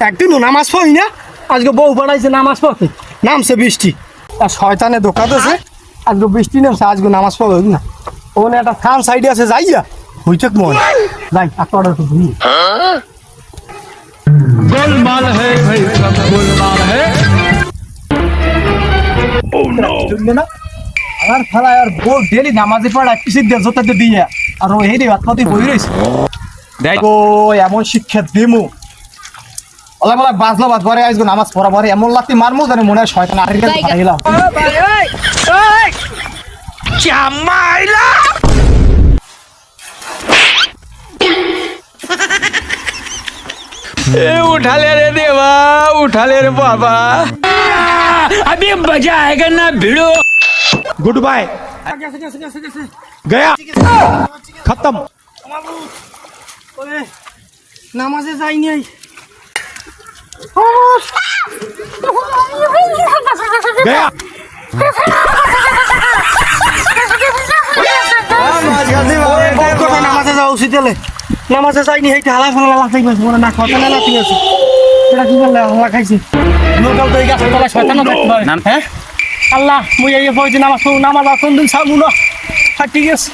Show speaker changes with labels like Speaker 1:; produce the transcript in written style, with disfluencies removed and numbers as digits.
Speaker 1: একদিনও নামাজ পড়ি না, আজকে বউ বাড়াইছে নামাজ পড়তে, নামছে বৃষ্টি আর শয়তানে ধোকা দিয়েছে। আজকে বৃষ্টি নামছে, আজকে নামাজ পড়বে না। ওখানে একটা খান সাইডে আছে, যাইয়া হইছে মনে যাই আপনার
Speaker 2: गोलमाल है भाई, सब गोलमाल है।
Speaker 1: আর খেলা আর বউ ডেলি নামাজে পড়া পিছিয়ে দিয়ে জোতাতে দিয়ে আর ও হেরে হাতপাতি বই রয়েছে। দেখো এমন শিক্ষা দিমু ওলা বলা বাজলো বাজ পরে আজকে নামাজ পড়া পরে এমন লাতি মারমু জানে মনে হয় শয়তান আর গেলাম।
Speaker 2: उठा ले रे देवा, उठा ले रे बाबा, अभी मजा आएगा ना भिड़ो।
Speaker 3: गुड बाय, गया खत्म।
Speaker 1: নামাজে যাইনি
Speaker 3: गया
Speaker 1: নামাজে যাওয়া উচিত হলে নামাজে যাইনি হেঁটে হালা ফালা লাগাই পাইছে মনে না কথা না লাতি আছে এটা কি বললে হালা খাইছে লোকাল তো এই গাছের তলায় শয়তানও থাকতে পারে। হ্যাঁ আল্লাহ মুই এই পড়ছি নামাজ নামাজ আসুন দিন সামু না ঠিক আছে।